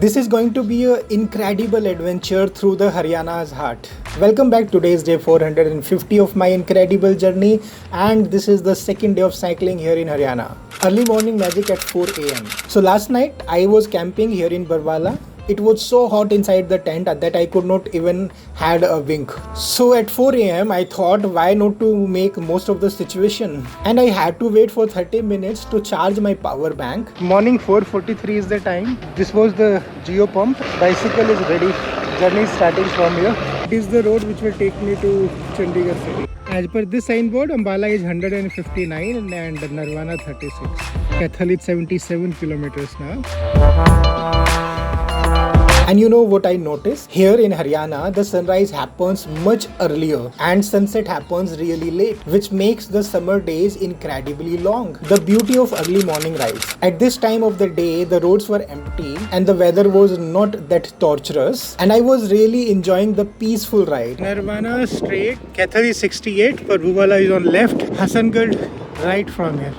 This is going to be an incredible adventure through the Haryana's heart. Welcome back. Today is day 450 of my incredible journey, and this is the second day of cycling here in Haryana. Early morning magic at 4 a.m. So last night I was camping here in Barwala. It was so hot inside the tent that I could not even had a wink. So at 4 a.m. I thought why not to make most of the situation, and I had to wait for 30 minutes to charge my power bank. Morning 4:43 is the time. This was the Geo pump. Bicycle is ready. Journey is starting from here. It is the road which will take me to Chandigarh city. As per this signboard, Ambala is 159 and Nirvana 36. Kathal is 77 kilometers now. And you know what I noticed? Here in Haryana, the sunrise happens much earlier and sunset happens really late, which makes the summer days incredibly long. The beauty of early morning rides. At this time of the day, the roads were empty and the weather was not that torturous, and I was really enjoying the peaceful ride. Nirvana straight, Kathal is 68, Parubala is on left, Hasangarh right from here.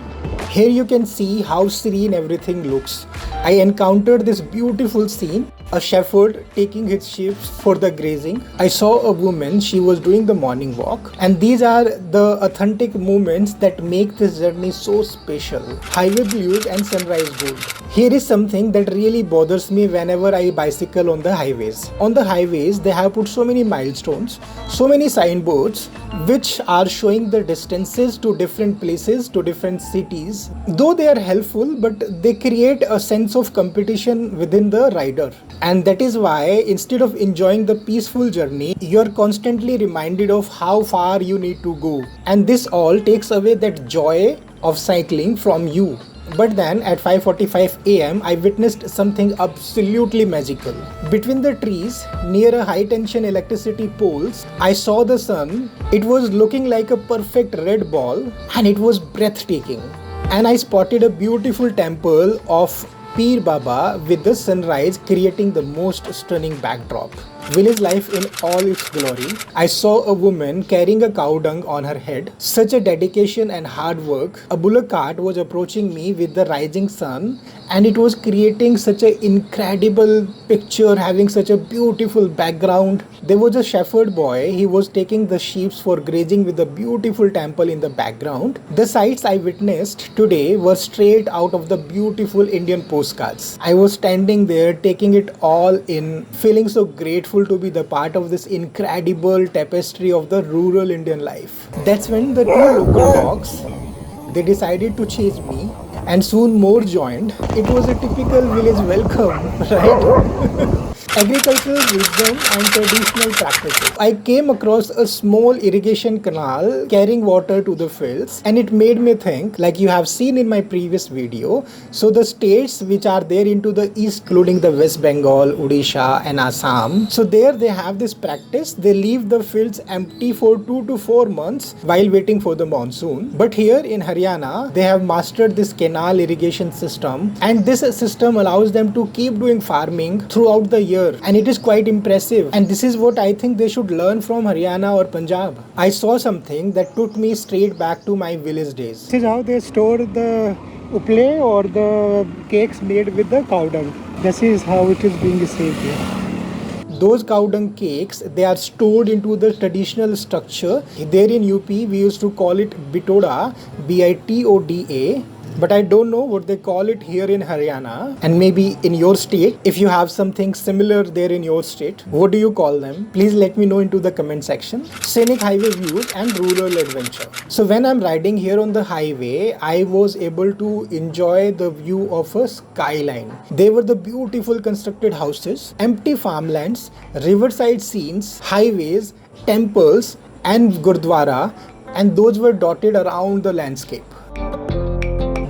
Here you can see how serene everything looks. I encountered this beautiful scene, a shepherd taking his sheep for the grazing. I saw a woman, she was doing the morning walk, and these are the authentic moments that make this journey so special. Highway blues and sunrise gold. Here is something that really bothers me whenever I bicycle on the highways. On the highways, they have put so many milestones, so many signboards, which are showing the distances to different places, to different cities. Though they are helpful, but they create a sense of competition within the rider. And that is why instead of enjoying the peaceful journey, you are constantly reminded of how far you need to go. And this all takes away that joy of cycling from you. But then at 5:45 a.m. I witnessed something absolutely magical. Between the trees, near a high tension electricity poles, I saw the sun. It was looking like a perfect red ball and it was breathtaking. And I spotted a beautiful temple of Peer Baba with the sunrise creating the most stunning backdrop. Village life in all its glory. I saw a woman carrying a cow dung on her head. Such a dedication and hard work. A bullock cart was approaching me with the rising sun, and it was creating such an incredible picture, having such a beautiful background. There was a shepherd boy. He was taking the sheep for grazing with a beautiful temple in the background. The sights I witnessed today were straight out of the beautiful Indian postcards. I was standing there taking it all in, feeling so grateful to be the part of this incredible tapestry of the rural Indian life. That's when the two local dogs, they decided to chase me, and soon more joined. It was a typical village welcome, right? Agricultural wisdom and traditional practices. I came across a small irrigation canal carrying water to the fields, and it made me think, like you have seen in my previous video. So the states which are there into the east, including the West Bengal, Odisha and Assam, so there they have this practice. They leave the fields empty for 2 to 4 months while waiting for the monsoon. But here in Haryana, they have mastered this canal irrigation system, and this system allows them to keep doing farming throughout the year. And it is quite impressive, and this is what I think they should learn from Haryana or Punjab. I saw something that took me straight back to my village days. This is how they store the uple or the cakes made with the cow dung. This is how it is being saved here. Those cow dung cakes, they are stored into the traditional structure. There in UP, we used to call it bitoda, B-I-T-O-D-A. But I don't know what they call it here in Haryana, and maybe in your state. If you have something similar there in your state, what do you call them? Please let me know into the comment section. Scenic highway views and rural adventure. So when I'm riding here on the highway, I was able to enjoy the view of a skyline. They were the beautiful constructed houses, empty farmlands, riverside scenes, highways, temples and Gurdwara, and those were dotted around the landscape.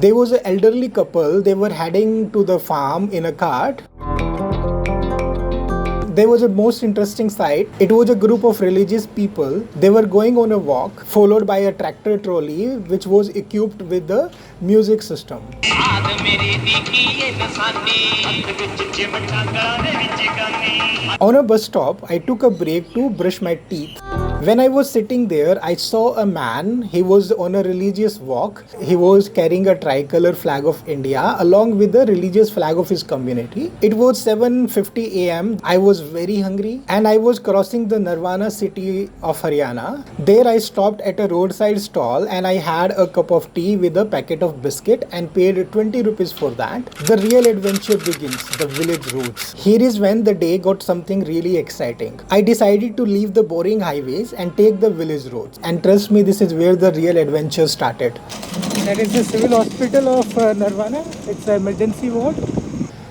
There was an elderly couple. They were heading to the farm in a cart. There was a most interesting sight. It was a group of religious people. They were going on a walk, followed by a tractor trolley which was equipped with the music system. On a bus stop, I took a break to brush my teeth. When I was sitting there, I saw a man. He was on a religious walk. He was carrying a tricolor flag of India along with the religious flag of his community. It was 7:50 a.m. I was very hungry and I was crossing the Nirvana city of Haryana. There I stopped at a roadside stall and I had a cup of tea with a packet of biscuit and paid 20 rupees for that. The real adventure begins, the village roads. Here is when the day got something really exciting. I decided to leave the boring highways and take the village roads. And trust me, this is where the real adventure started. That is the civil hospital of Nirvana. It's an emergency ward.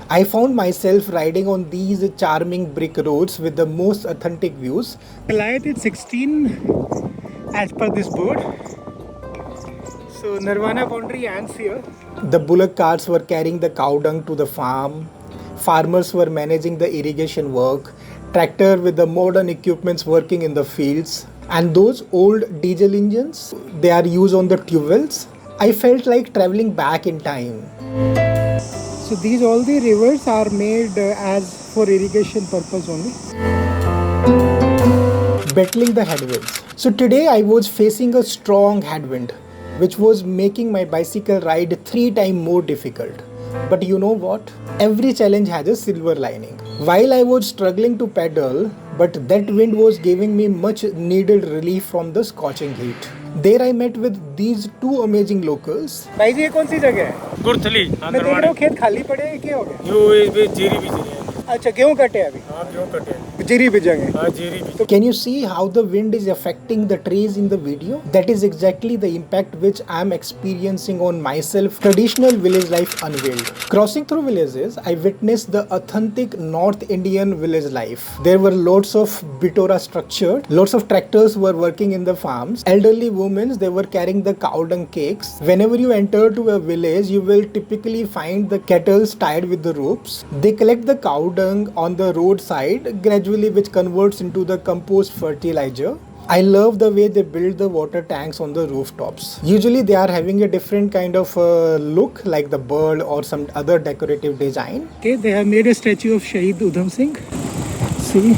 I found myself riding on these charming brick roads with the most authentic views. Goliath is 16 as per this board. So Nirvana boundary ends here. The bullock carts were carrying the cow dung to the farm. Farmers were managing the irrigation work. Tractor with the modern equipments working in the fields. And those old diesel engines, they are used on the tube wells. I felt like traveling back in time. So these all the rivers are made as for irrigation purpose only. Battling the headwinds. So today I was facing a strong headwind, which was making my bicycle ride 3 times more difficult. But you know what? Every challenge has a silver lining. While I was struggling to pedal, but that wind was giving me much needed relief from the scorching heat. There I met with these 2 amazing locals. भाई जी ये कौन सी जगह है? गुरथली मैं देख रहा हूँ खेत खाली पड़े हैं, क्या हो गया? जो ये जीरी भी है। अच्छा गेहूँ कटे अभी? हाँ गेहूँ कटे। जीरी बीजेंगे। हाँ जीरी भी। Can you see how the wind is affecting the trees in the video? That is exactly the impact which I am experiencing on myself. Traditional village life unveiled. Crossing through villages, I witnessed the authentic North Indian village life. There were lots of bitora structure. Lots of tractors were working in the farms. Elderly women, they were carrying the cow dung cakes. Whenever you enter to a village, you will typically find the cattle tied with the ropes. They collect the cow dung on the roadside gradually, which converts into the compost fertilizer. I love the way they build the water tanks on the rooftops. Usually they are having a different kind of look like the bird or some other decorative design. Okay, they have made a statue of Shahid Udham Singh. See.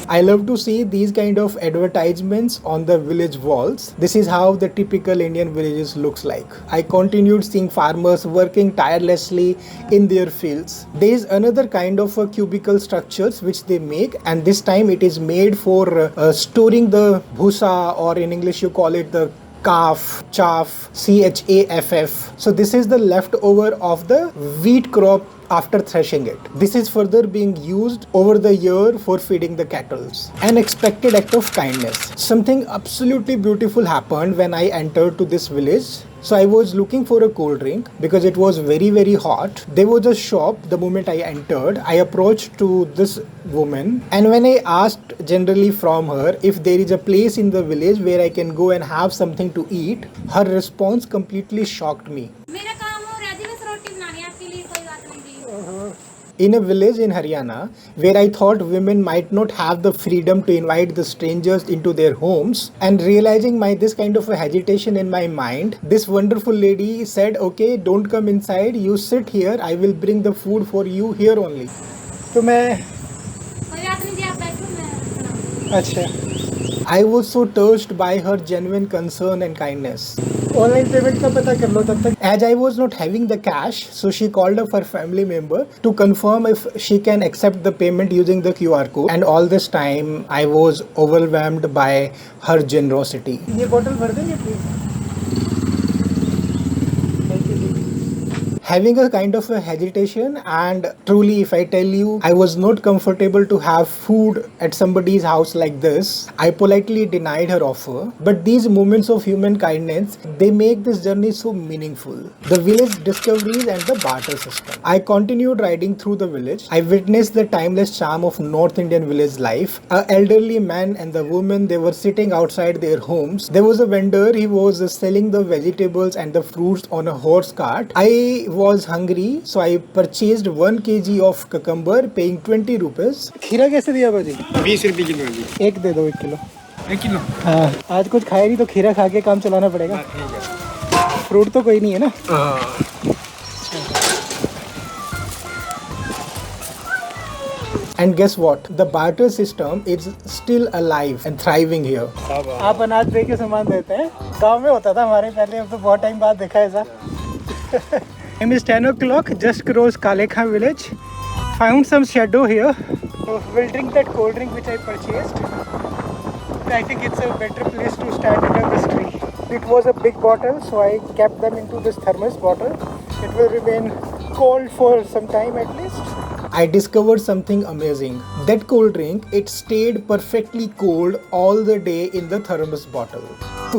I love to see these kind of advertisements on the village walls. This is how the typical Indian villages looks like. I continued seeing farmers working tirelessly in their fields. There is another kind of cubicle structures which they make, and this time it is made for storing the bhusa, or in English you call it the chaff, chaff. So this is the leftover of the wheat crop after threshing it. This is further being used over the year for feeding the cattle. An expected act of kindness. Something absolutely beautiful happened when I entered to this village. So I was looking for a cold drink because it was very hot. There was a shop. The moment I entered, I approached to this woman, and when I asked generally from her if there is a place in the village where I can go and have something to eat, her response completely shocked me. In a village in Haryana, where I thought women might not have the freedom to invite the strangers into their homes, and realizing this kind of a hesitation in my mind, this wonderful lady said, okay, don't come inside, you sit here, I will bring the food for you here only. तो मैं अच्छा I was so touched by her genuine concern and kindness. Online payment का पता कर लो तब तक. As I was not having the cash, so she called up her family member to confirm if she can accept the payment using the QR code. And all this time, I was overwhelmed by her generosity. ये bottle भर देंगे please. Having a kind of a hesitation, and truly if I tell you, I was not comfortable to have food at somebody's house like this. I politely denied her offer, but these moments of human kindness, they make this journey so meaningful. The village discoveries and the barter system. I continued riding through the village. I witnessed the timeless charm of North Indian village life. An elderly man and the woman, they were sitting outside their homes. There was a vendor, he was selling the vegetables and the fruits on a horse cart. I was hungry, so I purchased 1 kg of cucumber, paying 20 rupees. खीरा कैसे दिया बाजी? 20 रुपये kilo है जी। एक दे दो 1 kilo. 1 kilo? हाँ, आज कुछ खाया नहीं तो खीरा खा के काम चलाना पड़ेगा. फ्रूट तो कोई नहीं है ना? And guess what? The barter system is still alive and thriving here. आप अनाज दे के सामान देते हैं. गांव में होता था हमारे पहले, अब तो बहुत टाइम बाद देखा है ऐसा. Time is 10 o'clock, just crossed Kalekha village. Found some shadow here. So we'll drink that cold drink which I purchased. I think it's a better place to stand under this tree. It was a big bottle, so I kept them into this thermos bottle. It will remain cold for some time at least. I discovered something amazing. That cold drink, it stayed perfectly cold all the day in the thermos bottle.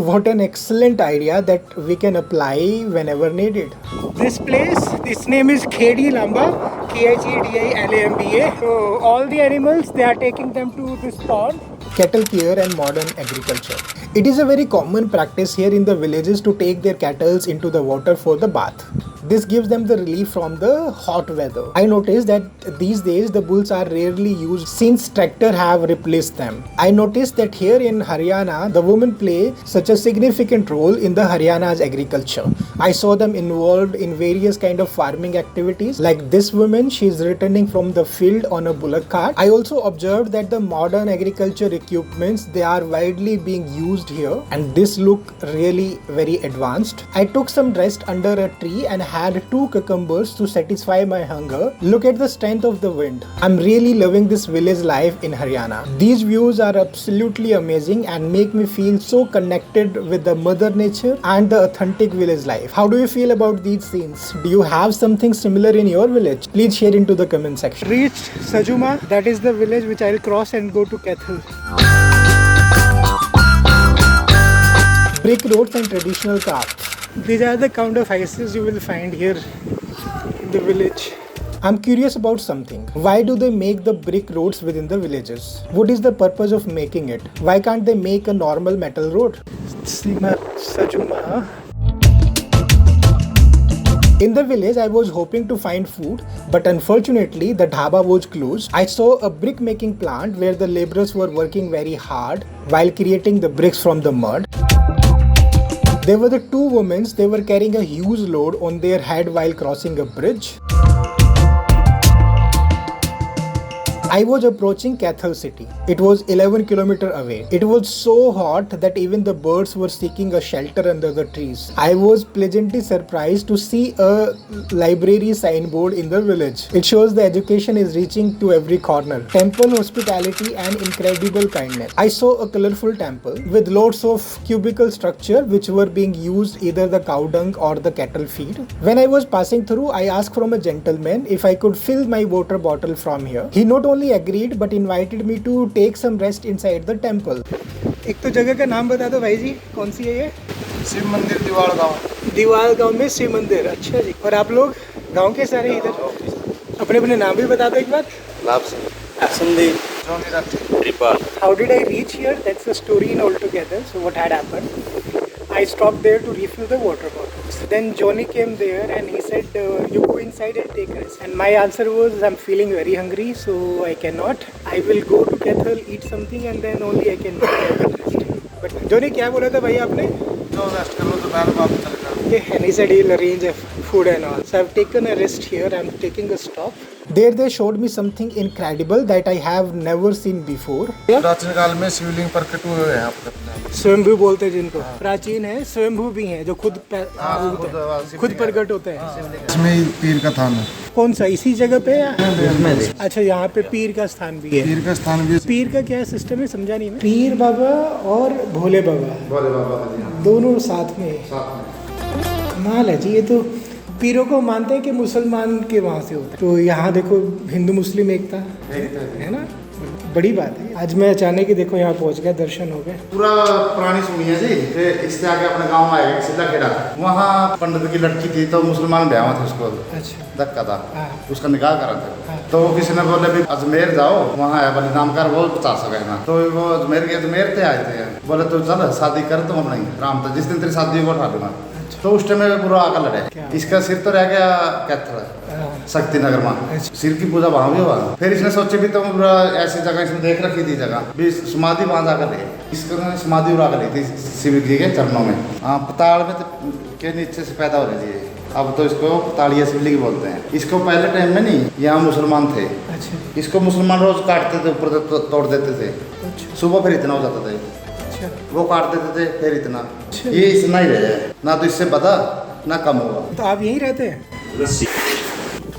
What an excellent idea that we can apply whenever needed. This place, its name is Khedi Lamba, Khedilamba. So all the animals, they are taking them to this pond. Cattle care and modern agriculture. It is a very common practice here in the villages to take their cattle into the water for the bath. This gives them the relief from the hot weather. I noticed that these days the bulls are rarely used since tractors have replaced them. I noticed that here in Haryana, the women play such a significant role in the Haryana's agriculture. I saw them involved in various kind of farming activities. Like this woman, she is returning from the field on a bullock cart. I also observed that the modern agriculture equipments, they are widely being used here, and this look really very advanced. I took some rest under a tree and had 2 cucumbers to satisfy my hunger. Look at the strength of the wind. I'm really loving this village life in Haryana. These views are absolutely amazing and make me feel so connected with the mother nature and the authentic village life. How do you feel about these scenes? Do you have something similar in your village? Please share into the comment section. Reached Sajuma, that is the village which I'll cross and go to Kethel. Brick roads and traditional crafts. These are the kind of houses you will find here in the village. I'm curious about something. Why do they make the brick roads within the villages? What is the purpose of making it? Why can't they make a normal metal road? Sajuma. In the village, I was hoping to find food, but unfortunately, the dhaba was closed. I saw a brick making plant where the laborers were working very hard while creating the bricks from the mud. There were the 2 women, they were carrying a huge load on their head while crossing a bridge. I was approaching Kethel city. It was 11 km away. It was so hot that even the birds were seeking a shelter under the trees. I was pleasantly surprised to see a library signboard in the village. It shows the education is reaching to every corner. Temple hospitality and incredible kindness. I saw a colorful temple with lots of cubicle structure which were being used either the cow dung or the cattle feed. When I was passing through, I asked from a gentleman if I could fill my water bottle from here. He not only agreed but invited me to take some rest inside the temple. एक तो जगह का नाम बता दो भाई जी, कौन सी है ये? शिव मंदिर दीवार गाँव. दीवाल गांव में शिव मंदिर. अच्छा जी. और आप लोग गांव के सारे इधर? अपने अपने नाम भी बता दो एक बार. लाभ सिंह. संदीप. जोनी राठी. त्रिपाल. How did I reach here? That's the story in altogether. So what had happened? I stopped there to refill the water bottles. Then Johnny came there and he said, you go inside and take rest. And my answer was, I'm feeling very hungry, so I cannot. I will go to Kethel, eat something, and then only I can rest. But Johnny, क्या बोला था भाई आपने? जो rest कर लो तो बाहर वापस चले जाओ. Okay, and he said he'll arrange food and all. So I've taken a rest here. I'm taking a stop. There they showed me something incredible that I have never seen before. प्राचीन काल में शिवलिंग प्रकट हुए हैं आप अपने. स्वयंभू बोलते हैं जिनको. प्राचीन है, स्वयंभू भी हैं जो खुद खुद प्रकट होते हैं. इसमें पीर का थान है. कौन सा, इसी जगह पे या? अच्छा, यहाँ पे पीर का स्थान भी है. पीर का स्थान भी. पीर का क्या सिस्टम है समझा नहीं मैं. पीर बाबा और भोले बाबा. भोले बाबा दोनों साथ में. कमाल है जी. ये तो पीरों को मानते हैं कि मुसलमान के वहाँ से होता है. तो यहाँ देखो हिंदू मुस्लिम एकता है ना, बड़ी बात है. आज मैं अचानक ही देखो यहाँ पहुँच गया, दर्शन हो गए. पूरा पुरानी सुनी है जी. इससे आगे अपने गांव में आएगा सीधा खेड़ा. वहाँ पंडित की लड़की थी तो मुसलमान ब्याह था उसको. अच्छा. धक्का था. उसका निकाह करा था. तो किसी ने बोले भी अजमेर जाओ, वहाँ है बलिराम कर वो 50 गए ना. तो वो अजमेर थे आए थे. बोले तो चल शादी कर तुम अपनी राम था जिस दिन तेरी शादी को उठा लूंगा. तो उस टाइम में पूरा आकर लड़े. इसका सिर तो रह गया कैथल शक्ति नगर में. सिर की पूजा वहाँ भी हुआ. फिर इसने सोचे भी तो पूरा ऐसी जगह इसमें देख रखी थी जगह भी समाधि वहाँ जाकर ले. इसको समाधि उड़ा कर ली थी शिव जी के चरणों में. हाँ, पताल में के नीचे से पैदा हो रही थी. अब तो इसको ताड़िया शिवलिंग बोलते हैं। इसको पहले टाइम में नहीं, यहाँ मुसलमान थे। अच्छा इसको मुसलमान रोज काटते थे, ऊपर तोड़ देते थे। अच्छा सुबह फिर इतना हो जाता था, अच्छा वो काट देते थे फिर इतना। अच्छा। ये इतना ही रहे, ना तो इससे बता ना कम होगा। तो आप यहीं रहते हैं?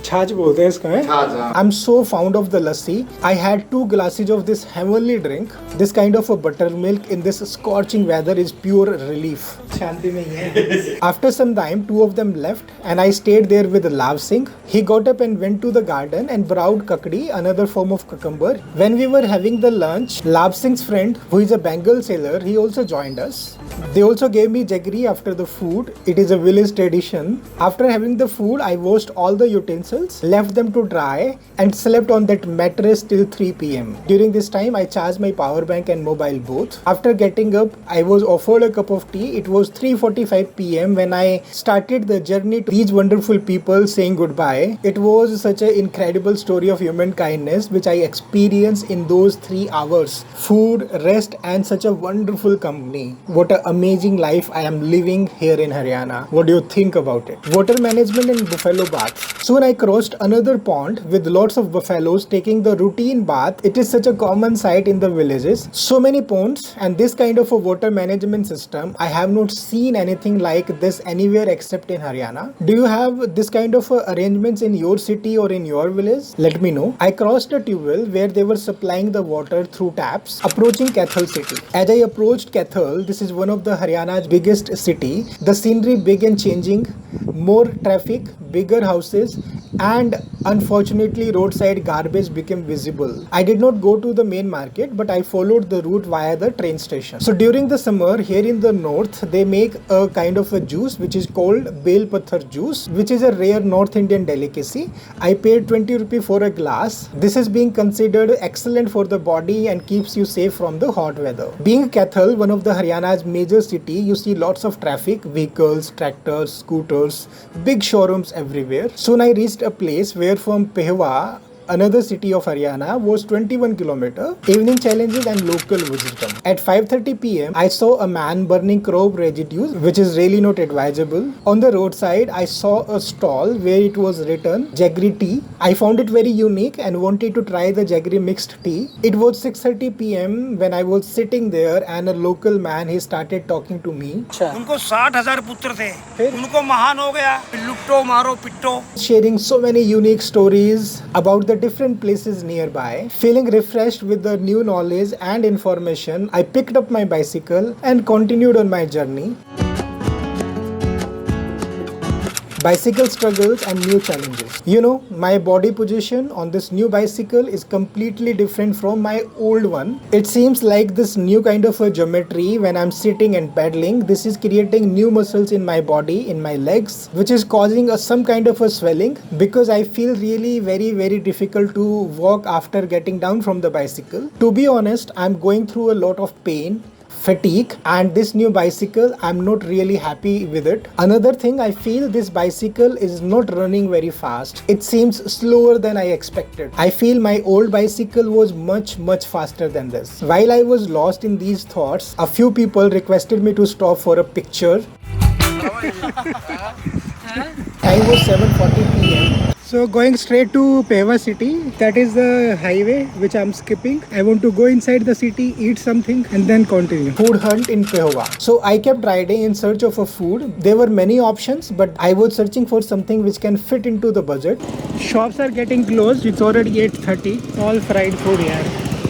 छाछ बोलते हैं इसको, है? हाँ। I'm so fond of the lassi. I had 2 glasses of this heavenly drink. This kind of a buttermilk in this scorching weather is pure relief. शांति में ही है। After some time, 2 of them left and I stayed there with Lav Singh. He got up and went to the garden and browed kakdi, another form of cucumber. When we were having the lunch, Lav Singh's friend, who is a Bengal sailor, he also joined us. They also gave me jaggery after the food. It is a village tradition. After having the food, I washed all the utensils, left them to dry and slept on that mattress till 3 p.m. During this time, I charged my power bank and mobile both. After getting up, I was offered a cup of tea. It was 3:45 p.m. when I started the journey to these wonderful people saying goodbye. It was such an incredible story of human kindness which I experienced in those 3 hours. Food, rest and such a wonderful company. What an amazing life I am living here in Haryana. What do you think about it? Water management and buffalo baths. Soon I crossed another pond with lots of buffaloes taking the routine bath. It is such a common sight in the villages. So many ponds and this kind of a water management system. I have not seen anything like this anywhere except in Haryana. Do you have this kind of arrangements in your city or in your village? Let me know. I crossed a tube well where they were supplying the water through taps, approaching Kathal city. As I approached Kathal, this is one of the Haryana's biggest city. The scenery big and changing, more traffic, bigger houses and unfortunately roadside garbage became visible. I did not go to the main market but I followed the route via the train station. So during the summer here in the north they make a kind of a juice which is called bel pathar juice, which is a rare North Indian delicacy. I paid 20 rupee for a glass. This is being considered excellent for the body and keeps you safe from the hot weather. Being Kathal, one of the Haryana's major city, you see lots of traffic, vehicles, tractors, scooters, big showrooms everywhere. Soon I reached a place where from Pehwa, another city of Haryana, was 21 km. Evening challenges and local wisdom. At 5:30 p.m. I saw a man burning crop residues, which is really not advisable. On the roadside, I saw a stall where it was written jaggery tea. I found it very unique and wanted to try the jaggery mixed tea. It was 6:30 p.m. when I was sitting there and a local man, he started talking to me. उनको 60,000 पुत्र थे, उनको महान हो गया, लुट्टो मारो पिट्टो. Sharing so many unique stories about the different places nearby. Feeling refreshed with the new knowledge and information, I picked up my bicycle and continued on my journey. Bicycle struggles and new challenges. You know, my body position on this new bicycle is completely different from my old one. It seems like this new kind of a geometry when I'm sitting and pedaling. This is creating new muscles in my body, in my legs, which is causing some kind of a swelling because I feel really very difficult to walk after getting down from the bicycle. To be honest, I'm going through a lot of pain, fatigue, and this new bicycle I'm not really happy with it. Another thing, I feel this bicycle is not running very fast. It seems slower than I expected. I feel my old bicycle was much faster than this. While I was lost in these thoughts, a few people requested me to stop for a picture. Time was 7:40 p.m. So going straight to Pehwa city, that is the highway which I'm skipping. I want to go inside the city, eat something and then continue. Food hunt in Pehwa. So I kept riding in search of a food. There were many options but I was searching for something which can fit into the budget. Shops are getting closed. It's already 8:30. All fried food here.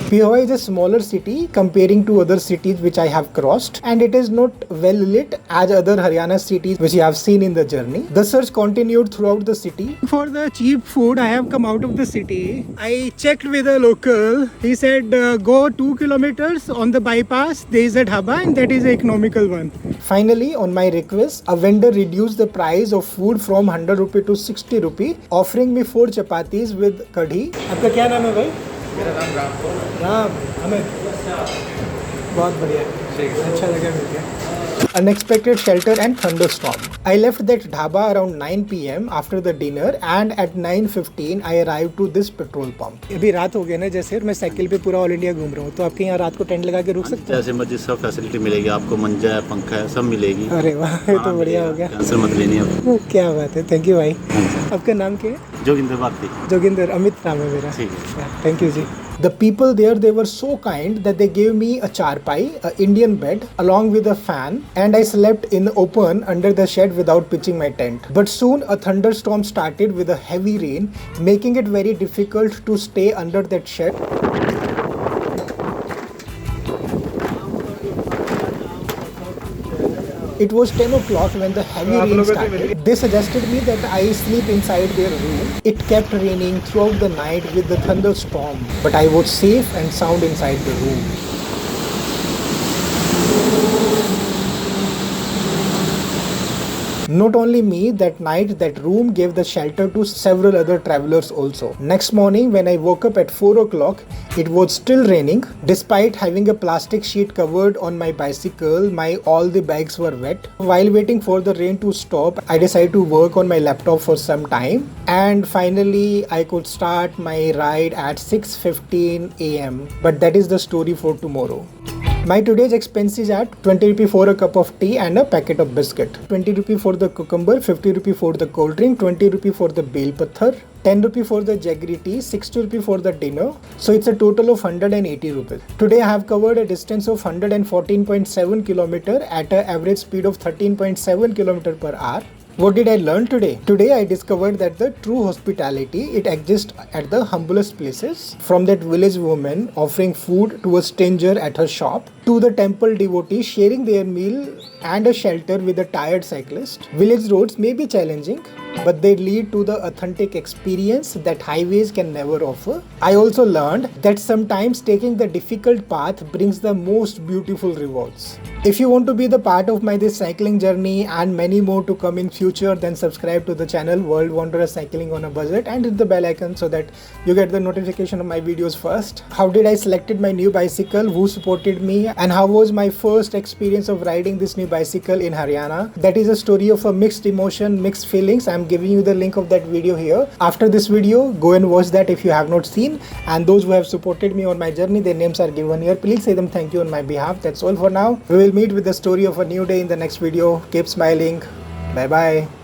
Pehwa is a smaller city comparing to other cities which I have crossed, and it is not well lit as other Haryana cities which you have seen in the journey. The search continued throughout the city. For the cheap food, I have come out of the city. I checked with a local. He said go 2 kilometers on the bypass. There is a dhaba and that is the economical one. Finally, on my request, a vendor reduced the price of food from 100 rupee to 60 rupee, offering me 4 chapatis with kadhi. आपका क्या नाम है भाई? मेरा नाम राम राम, हमें बहुत बढ़िया, अच्छा लगा मिलके. Unexpected shelter and thunderstorm. I left that dhaba around 9 p.m. after the dinner and at 9:15 I arrived to this petrol pump. अभी रात हो गया ना जैसे, और मैं साइकिल पे पूरा ऑल इंडिया घूम रहा हूँ, तो आपके यहाँ रात को टेंट लगा के रुक सकते हैं? जैसे मर्जी सब फैसिलिटी मिलेगी आपको, मंजा है, पंखा है, सब मिलेगी। अरे वाह, ये तो बढ़िया हो गया। टेंशन मत लेनी अब। क्या बात है, थैंक यू भाई। आपका नाम क्या है? जोगिंदर भारती। जोगिंदर, अमित नाम है मेरा। ठीक है, thank you ji. The people there, they were so kind that they gave me a charpai, a Indian bed, along with a fan, and I slept in open under the shed without pitching my tent. But soon a thunderstorm started with a heavy rain, making it very difficult to stay under that shed. It was 10 o'clock when the heavy rain started. They suggested me that I sleep inside their room. It kept raining throughout the night with the thunderstorm, but I was safe and sound inside the room. Not only me, that night that room gave the shelter to several other travelers also. Next morning when I woke up at 4 o'clock, it was still raining. Despite having a plastic sheet covered on my bicycle, all the bags were wet. While waiting for the rain to stop, I decided to work on my laptop for some time, and finally I could start my ride at 6:15 a.m. But that is the story for tomorrow. My today's expenses are 20 rupee for a cup of tea and a packet of biscuit, 20 rupee for the cucumber, 50 rupee for the cold drink, 20 rupee for the bel pathar, 10 rupee for the jaggery tea, 60 rupee for the dinner. So it's a total of 180 rupees. Today I have covered a distance of 114.7 km at an average speed of 13.7 km per hour. What did I learn today? Today I discovered that the true hospitality, it exists at the humblest places. From that village woman offering food to a stranger at her shop, to the temple devotee sharing their meal and a shelter with a tired cyclist. Village roads may be challenging, but they lead to the authentic experience that highways can never offer. I also learned that sometimes taking the difficult path brings the most beautiful rewards. If you want to be the part of my this cycling journey and many more to come in future, then subscribe to the channel World Wanderer Cycling on a Budget and hit the bell icon so that you get the notification of my videos first. How did I selected my new bicycle? Who supported me? And how was my first experience of riding this new bicycle in Haryana? That is a story of a mixed emotion, mixed feelings. I'm giving you the link of that video here. After this video, go and watch that if you have not seen. And those who have supported me on my journey, their names are given here. Please say them thank you on my behalf. That's all for now. We will meet with the story of a new day in the next video. Keep smiling. Bye bye.